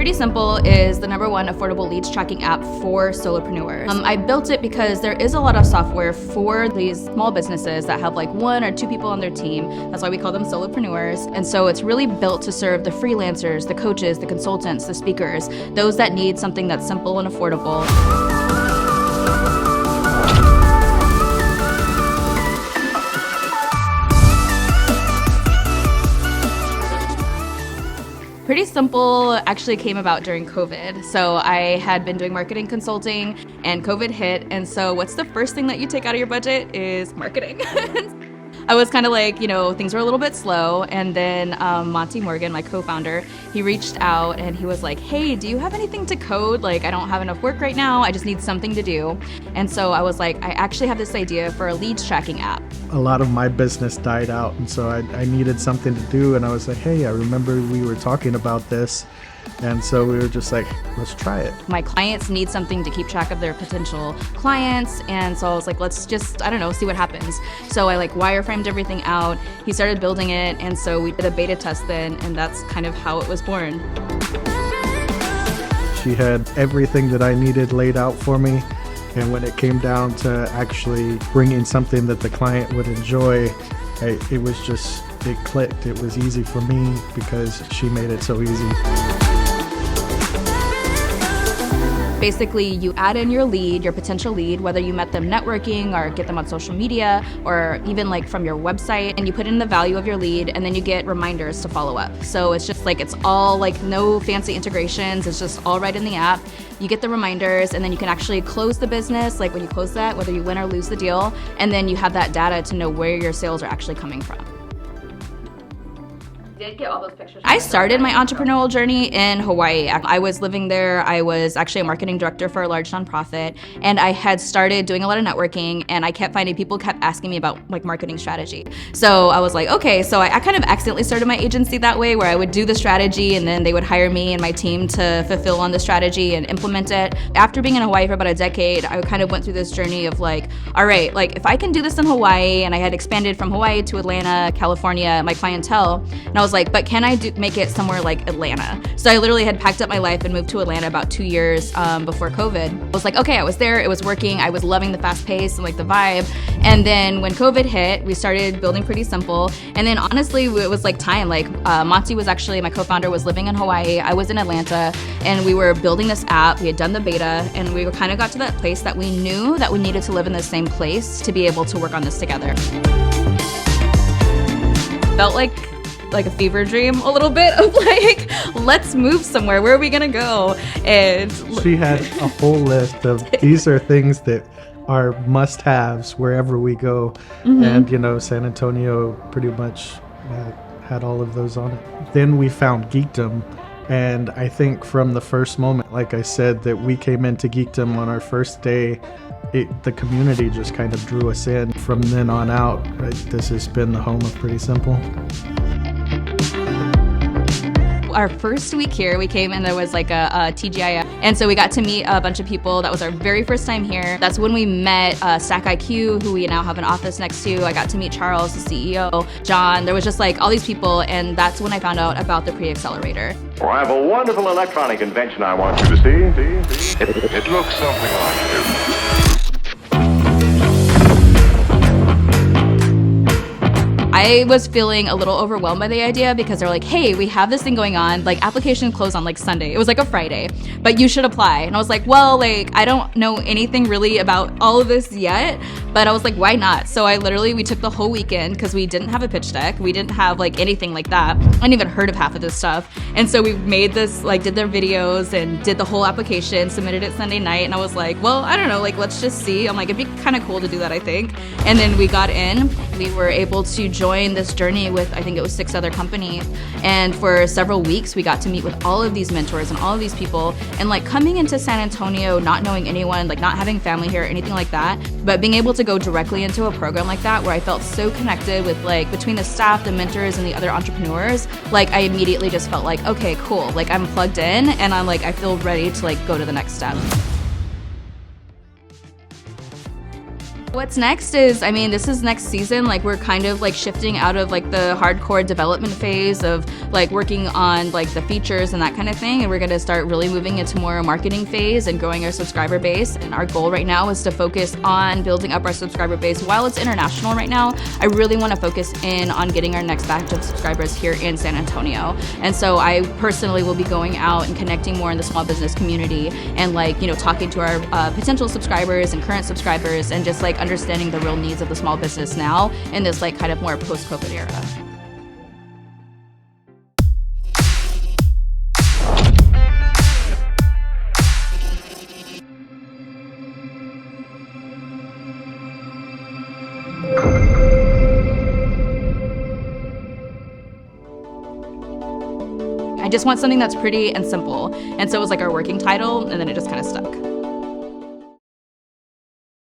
Pretty Simple is the #1 affordable leads tracking app for solopreneurs. I built it because there is a lot of software for these small businesses that have like 1 or 2 people on their team. That's why we call them solopreneurs. And so it's really built to serve the freelancers, the coaches, the consultants, the speakers, those that need something that's simple and affordable. Pretty Simple actually came about during COVID. So I had been doing marketing consulting and COVID hit. And so what's the first thing that you take out of your budget is marketing. I was kind of like, things were a little bit slow. And then Monty Morgan, my co-founder, he reached out and he was like, hey, do you have anything to code? Like, I don't have enough work right now. I just need something to do. And so I was like, I actually have this idea for a leads tracking app. A lot of my business died out, and so I needed something to do. And I was like, hey, I remember we were talking about this. And so we were just like, let's try it. My clients need something to keep track of their potential clients. And so I was like, let's just, see what happens. So I wireframed everything out. He started building it. And so we did a beta test then. And that's kind of how it was born. She had everything that I needed laid out for me. And when it came down to actually bringing something that the client would enjoy, it clicked. It was easy for me because she made it so easy. Basically, you add in your lead, your potential lead, whether you met them networking or get them on social media or even from your website, and you put in the value of your lead, and then you get reminders to follow up. So it's just it's all no fancy integrations. It's just all right in the app. You get the reminders, and then you can actually close the business, when you close that, whether you win or lose the deal, and then you have that data to know where your sales are actually coming from. Did get all those pictures. I started my entrepreneurial journey in Hawaii. I was living there. I was actually a marketing director for a large nonprofit, and I had started doing a lot of networking, and I kept finding people kept asking me about marketing strategy. So I was like, okay, so I kind of accidentally started my agency that way, where I would do the strategy and then they would hire me and my team to fulfill on the strategy and implement it. After being in Hawaii for about a decade, I kind of went through this journey of all right, if I can do this in Hawaii, and I had expanded from Hawaii to Atlanta, California, my clientele, and I was like, but can I make it somewhere like Atlanta? So I literally had packed up my life and moved to Atlanta about 2 years before COVID. I was like, okay, I was there, it was working, I was loving the fast pace and the vibe. And then when COVID hit, we started building Pretty Simple. And then honestly, it was time. Monty was actually, my co-founder was living in Hawaii, I was in Atlanta, and we were building this app. We had done the beta, and we kind of got to that place that we knew that we needed to live in the same place to be able to work on this together. Felt like a fever dream a little bit of let's move somewhere. Where are we gonna go? And she had a whole list of these are things that are must-haves wherever we go. Mm-hmm. And San Antonio pretty much had all of those on it. Then we found Geekdom, and I think from the first moment, like I said, that we came into Geekdom on our first day, the community just kind of drew us in. From then on out, this has been the home of Pretty Simple. Our first week here, we came and there was a TGIF. And so we got to meet a bunch of people. That was our very first time here. That's when we met Stack IQ, who we now have an office next to. I got to meet Charles, the CEO, John. There was just all these people. And that's when I found out about the Pre-Accelerator. Well, I have a wonderful electronic invention I want you to see. It looks something like this. I was feeling a little overwhelmed by the idea because they're like, hey, we have this thing going on, application closed on Sunday. It was a Friday, but you should apply. And I was like, well, I don't know anything really about all of this yet, but I was like, why not? So we took the whole weekend because we didn't have a pitch deck. We didn't have anything like that. I hadn't even heard of half of this stuff. And so we made this, did their videos and did the whole application, submitted it Sunday night. And I was like, well, I don't know, let's just see. I'm like, it'd be kind of cool to do that, I think. And then we got in. We were able to join this journey with, I think it was 6 other companies. And for several weeks, we got to meet with all of these mentors and all of these people. And coming into San Antonio, not knowing anyone, not having family here or anything like that, but being able to go directly into a program like that where I felt so connected with between the staff, the mentors, and the other entrepreneurs, I immediately just felt okay, cool. I'm plugged in, and I'm I feel ready to go to the next step. What's next is, I mean, this is next season. Like, we're kind of like shifting out of like the hardcore development phase of like working on like the features and that kind of thing. And we're going to start really moving into more marketing phase and growing our subscriber base. And our goal right now is to focus on building up our subscriber base. While it's international right now, I really want to focus in on getting our next batch of subscribers here in San Antonio. And so I personally will be going out and connecting more in the small business community and like, you know, talking to our potential subscribers and current subscribers and just like understanding the real needs of the small business now in this like kind of more post-COVID era. I just want something that's pretty and simple. And so it was like our working title, and then it just kind of stuck.